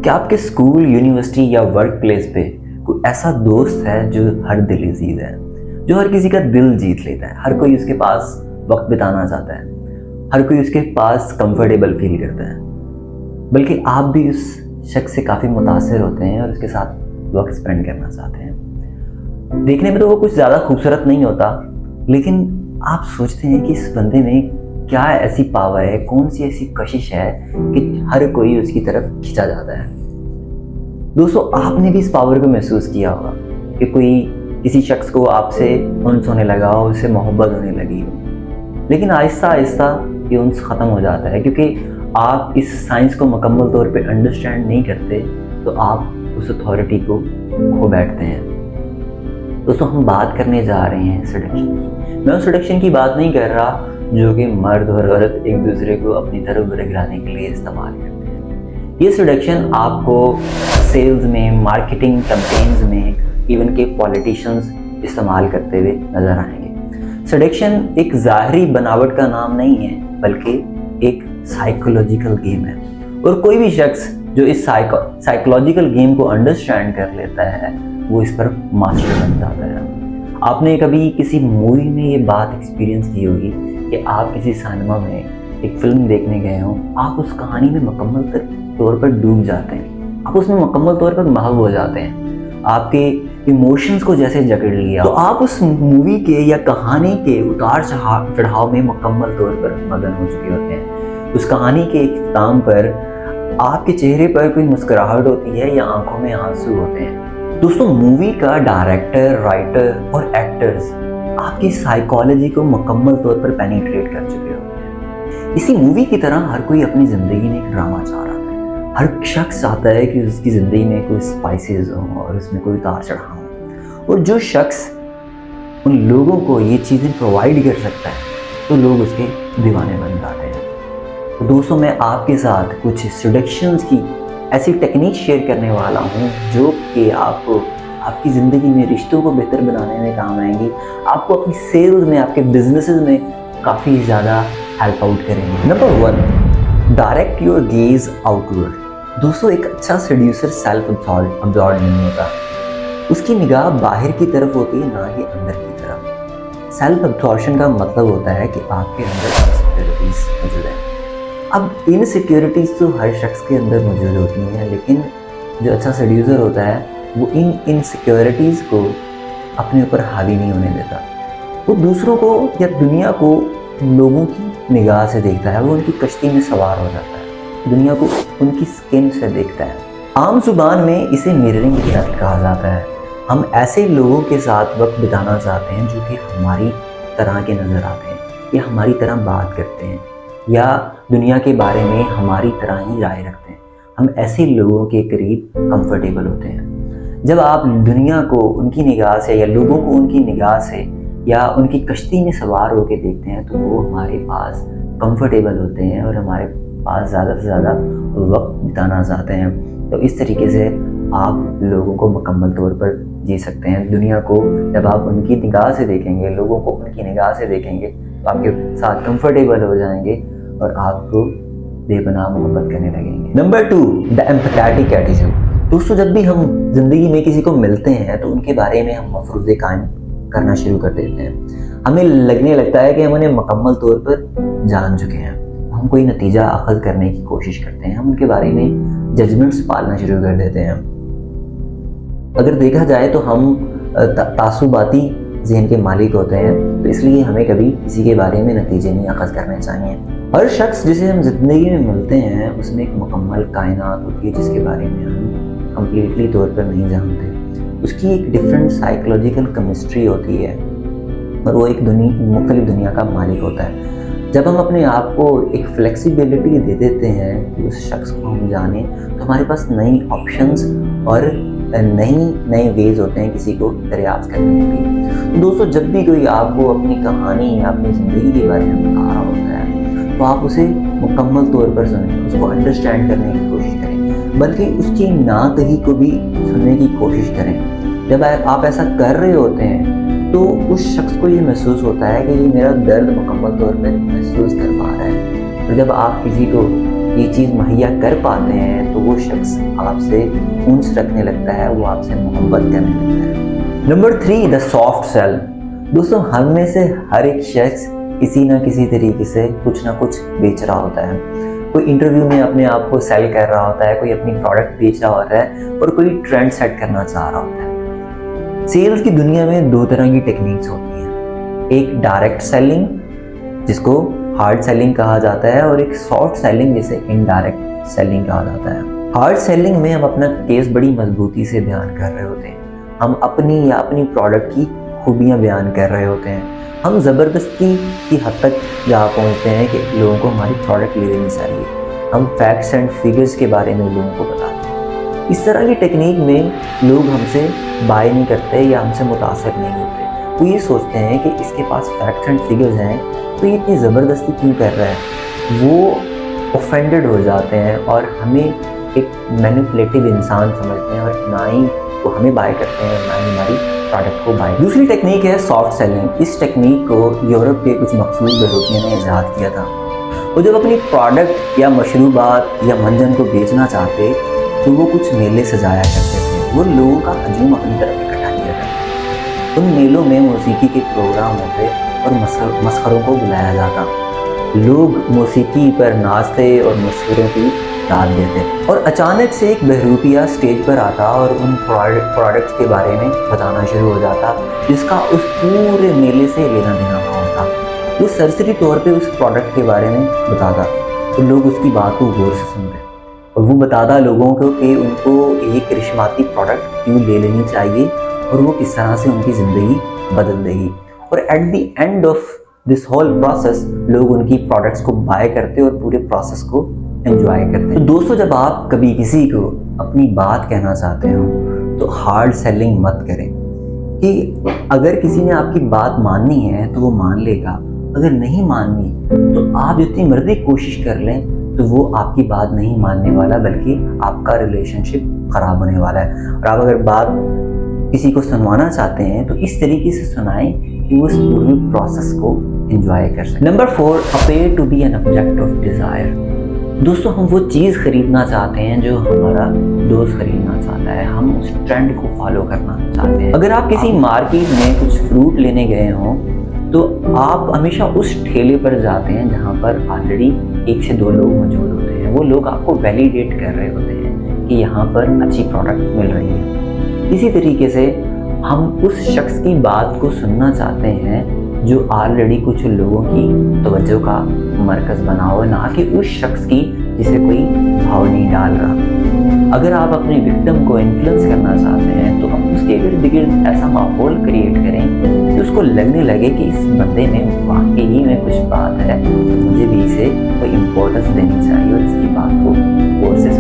क्या आपके school, university या वर्क प्लेस पे कोई ऐसा दोस्त है जो हर दिल अजीज है, जो हर किसी का दिल जीत लेता है? हर कोई उसके पास वक्त बिताना चाहता है, हर कोई उसके पास कंफर्टेबल फील करता है, बल्कि आप भी उस शख्स से काफ़ी मुतासिर होते हैं और उसके साथ वक्त स्पेंड करना चाहते हैं। देखने में तो वो कुछ ज़्यादा खूबसूरत नहीं होता, लेकिन आप सोचते हैं कि इस बंदे में क्या ऐसी पावर है, कौन सी ऐसी कशिश है कि हर कोई उसकी तरफ खिंचा जाता है। दोस्तों, आपने भी इस पावर को महसूस किया होगा कि कोई किसी शख्स को आपसे उन्स होने लगा हो, उससे मोहब्बत होने लगी हो, लेकिन आहिस्ता आहिस्ता ये उन्स ख़त्म हो जाता है क्योंकि आप इस साइंस को मुकम्मल तौर पे अंडरस्टैंड नहीं करते, तो आप उस अथॉरिटी को खो बैठते हैं। दोस्तों, हम बात करने जा रहे हैं सेडक्शन की। मैं उस सेडक्शन की बात नहीं कर रहा जो कि मर्द और औरत एक दूसरे को अपनी तरफ गिराने के लिए इस्तेमाल करते हैं। ये सेडक्शन आपको सेल्स में, मार्केटिंग कैंपेन्स में, इवन के पॉलिटिशियंस इस्तेमाल करते हुए नजर आएंगे। सेडक्शन एक ज़ाहरी बनावट का नाम नहीं है, बल्कि एक साइकोलॉजिकल गेम है, और कोई भी शख्स जो इस साइकोलॉजिकल गेम को अंडरस्टैंड कर लेता है वो इस पर मास्टर बन जाता है। आपने कभी किसी मूवी में ये बात एक्सपीरियंस की होगी कि आप किसी सिनेमा में एक फिल्म देखने गए हो, आप उस कहानी में मुकम्मल तौर पर डूब जाते हैं, आप उसमें मुकम्मल तौर पर महव हो जाते हैं, आपके इमोशंस को जैसे जकड़ लिया, तो आप उस मूवी के या कहानी के उतार चढ़ाव में मुकम्मल तौर पर मगन हो चुके होते हैं। उस कहानी के इख्तिताम पर आपके चेहरे पर कोई मुस्कुराहट होती है या आंखों में आंसू होते हैं। दोस्तों, मूवी का डायरेक्टर, राइटर और एक्टर्स आपकी साइकोलॉजी को मुकम्मल तौर पर पेनिट्रेट कर चुके होते हैं। इसी मूवी की तरह हर कोई अपनी ज़िंदगी में एक ड्रामा चाह रहा है। हर शख्स चाहता है कि उसकी ज़िंदगी में कोई स्पाइसेस हो और उसमें कोई उतार चढ़ाव हो, और जो शख्स उन लोगों को ये चीज़ें प्रोवाइड कर सकता है तो लोग उसके दीवाने बन जाते हैं। तो दोस्तों, मैं आपके साथ कुछ सेडक्शंस की ऐसी टेक्निक शेयर करने वाला हूँ जो कि आपको आपकी ज़िंदगी में रिश्तों को बेहतर बनाने में काम आएंगी, आपको अपनी सेल्स में, आपके बिजनेसेस में काफ़ी ज़्यादा हेल्प आउट करेंगे। Number 1, direct your gauge outward. दोस्तों, एक अच्छा सेड्यूसर सेल्फ अब्जॉर्ब नहीं होता, उसकी निगाह बाहर की तरफ होती है, ना कि अंदर की तरफ। सेल्फ अब्जॉर्प्शन का मतलब होता है कि आपके अंदर इनसिक्योरिटीज मौजूद है। अब इनसिक्योरिटीज तो हर शख्स के अंदर मौजूद होती हैं, लेकिन जो अच्छा सेड्यूसर होता है वो इन इनसिक्योरिटीज़ को अपने ऊपर हावी नहीं होने देता। वो दूसरों को या दुनिया को लोगों की निगाह से देखता है, वो उनकी कश्ती में सवार हो जाता है, दुनिया को उनकी स्किन से देखता है। आम जुबान में इसे मिररिंग इफेक्ट कहा जाता है। हम ऐसे लोगों के साथ वक्त बिताना चाहते हैं जो कि हमारी तरह के नज़र आते हैं, या हमारी तरह बात करते हैं, या दुनिया के बारे में हमारी तरह ही राय रखते हैं। हम ऐसे लोगों के करीब कंफर्टेबल होते हैं। जब आप दुनिया को उनकी निगाह से या लोगों को उनकी निगाह से या उनकी कश्ती में सवार होकर देखते हैं, तो वो हमारे पास कंफर्टेबल होते हैं और हमारे पास ज़्यादा से ज़्यादा वक्त बिताना चाहते हैं। तो इस तरीके से आप लोगों को मुकम्मल तौर पर जी सकते हैं। दुनिया को जब आप उनकी निगाह से देखेंगे, लोगों को उनकी निगाह से देखेंगे, तो आपके साथ कंफर्टेबल हो जाएंगे और आपको बेपनाह मोहब्बत करने लगेंगे। Number 2, the empathetic attitude. दोस्तों, जब भी हम जिंदगी में किसी को मिलते हैं तो उनके बारे में हम मफरूज़े कायम करना शुरू कर देते हैं। हमें लगने लगता है कि हम उन्हें मुकम्मल तौर पर जान चुके हैं। हम कोई नतीजा अखज़ करने की कोशिश करते हैं, हम उनके बारे में जजमेंट्स पालना शुरू कर देते हैं। अगर देखा जाए तो हम तासुबाती ज़हन के मालिक होते हैं, तो इसलिए हमें कभी किसी के बारे में नतीजे नहीं अखज़ करने चाहिए। हर शख्स जिसे हम ज़िंदगी में मिलते हैं उसमें एक मुकम्मल कायनात होती है जिसके बारे में हम कम्प्लीटली तौर पर नहीं जानते। उसकी एक डिफरेंट साइकोलॉजिकल केमिस्ट्री होती है और वो एक मुख्तलिफ दुनिया का मालिक होता है। जब हम अपने आप को एक फ्लेक्सिबिलिटी दे देते हैं कि उस शख्स को हम जाने, तो हमारे पास नई ऑप्शंस और नए वेज होते हैं किसी को दरियाफ्त करने के लिए। तो दोस्तों, जब भी कोई आपको अपनी कहानी या अपनी ज़िंदगी के बारे में बता रहा होता है, तो आप उसे मुकम्मल तौर पर सुनें, उसको अंडरस्टैंड करने की कोशिश करें, बल्कि उसकी ना कही को भी सुनने की कोशिश करें। जब आप ऐसा कर रहे होते हैं तो उस शख्स को ये महसूस होता है कि ये मेरा दर्द मुकम्मल तौर पर महसूस कर पा रहा है। और जब आप किसी को ये चीज़ मुहैया कर पाते हैं तो वो शख्स आपसे उन्स रखने लगता है, वो आपसे मोहब्बत करने लगता है। Number 3, the soft sell. दोस्तों, हम में से हर एक शख्स किसी ना किसी तरीके से कुछ ना कुछ बेच रहा होता है। कोई इंटरव्यू में अपने आप को सेल कर रहा होता है, कोई अपनी प्रोडक्ट बेच रहा होता है और कोई ट्रेंड सेट करना चाह रहा होता है। सेल्स की दुनिया में 2 तरह की टेक्निक्स होती हैं, एक डायरेक्ट सेलिंग जिसको हार्ड सेलिंग कहा जाता है और एक सॉफ्ट सेलिंग जिसे इनडायरेक्ट सेलिंग कहा जाता है। हार्ड सेलिंग में हम अपना केस बड़ी मजबूती से बयान कर रहे होते हैं, हम अपनी या अपनी प्रोडक्ट की खूबियां बयान कर रहे होते हैं, हम ज़बरदस्ती की हद तक जा पहुंचते हैं कि लोगों को हमारी प्रोडक्ट ले लेनी चाहिए, हम फैक्ट्स एंड फिगर्स के बारे में लोगों को बताते हैं। इस तरह की टेक्निक में लोग हमसे बाय नहीं करते या हमसे मुतासर नहीं होते। वो ये सोचते हैं कि इसके पास फैक्ट्स एंड फिगर्स हैं तो ये इतनी ज़बरदस्ती क्यों कर रहा है। वो ऑफेंडेड हो जाते हैं और हमें एक मैनिपुलेटिव इंसान समझते हैं और ना ही वो हमें बाय करते हैं ना ही हमारी प्रोडक्ट को बाय। दूसरी टेक्निक है सॉफ्ट सेलिंग। इस टेक्निक को यूरोप के कुछ मखसूस बहरूपियों ने ईजाद किया था। वो जब अपनी प्रोडक्ट या मशरूबात या मंजन को बेचना चाहते तो वो कुछ मेले सजाया करते थे, वो लोगों का हजूम अपनी तरफ इकट्ठा किया करते। उन मेलों में मौसीकी के प्रोग्राम होते और मस्खरों को बुलाया जाता, लोग मौसीकी पर नाचते और मस्खरों की दाद देते और अचानक से एक बहरूपिया स्टेज पर आता और उन प्रोडक्ट्स के बारे में बताना शुरू हो जाता जिसका उस पूरे मेले से लेना देना होता। वो सरसरी तौर पे उस प्रोडक्ट के बारे में बताता तो लोग उसकी बात को गौर से सुनते और वो बताता लोगों को कि उनको ये करिश्माती प्रोडक्ट क्यों ले लेनी चाहिए और वो किस तरह से उनकी ज़िंदगी बदल देगी। और at the end of this whole process लोग उनकी प्रोडक्ट्स को बाय करते और पूरे प्रोसेस को एंजॉय करते हैं। तो दोस्तों, जब आप कभी किसी को अपनी बात कहना चाहते हो तो हार्ड सेलिंग मत करें कि अगर किसी ने आपकी बात माननी है तो वो मान लेगा, अगर नहीं माननी तो आप जितनी मर्जी कोशिश कर लें तो वो आपकी बात नहीं मानने वाला बल्कि आपका रिलेशनशिप खराब होने वाला है। और आप अगर बात किसी को सुनवाना चाहते हैं तो इस तरीके से सुनाएं कि वो इस पूरे प्रोसेस को एंजॉय कर सके। Number 4, appear to be an object of desire. दोस्तों, हम वो चीज़ खरीदना चाहते हैं जो हमारा दोस्त खरीदना चाहता है, हम उस ट्रेंड को फॉलो करना चाहते हैं। अगर आप किसी मार्केट में कुछ फ्रूट लेने गए हों तो आप हमेशा उस ठेले पर जाते हैं जहाँ पर ऑलरेडी 1 से 2 लोग मौजूद होते हैं। वो लोग आपको वैलिडेट कर रहे होते हैं कि यहाँ पर अच्छी प्रोडक्ट मिल रही है। इसी तरीके से हम उस शख्स की बात को सुनना चाहते हैं जो ऑलरेडी कुछ लोगों की तवज्जो का मरकज़ बना हो, ना कि उस शख्स की जिसे कोई भाव नहीं डाल रहा। अगर आप अपने विक्टिम को इन्फ्लुएंस करना चाहते हैं तो आप उसके इर्द गिर्द ऐसा माहौल क्रिएट करें कि उसको लगने लगे कि इस बंदे में वाकई में कुछ बात है, मुझे भी इसे कोई इम्पोर्टेंस देनी चाहिए और इसकी बात को गौर से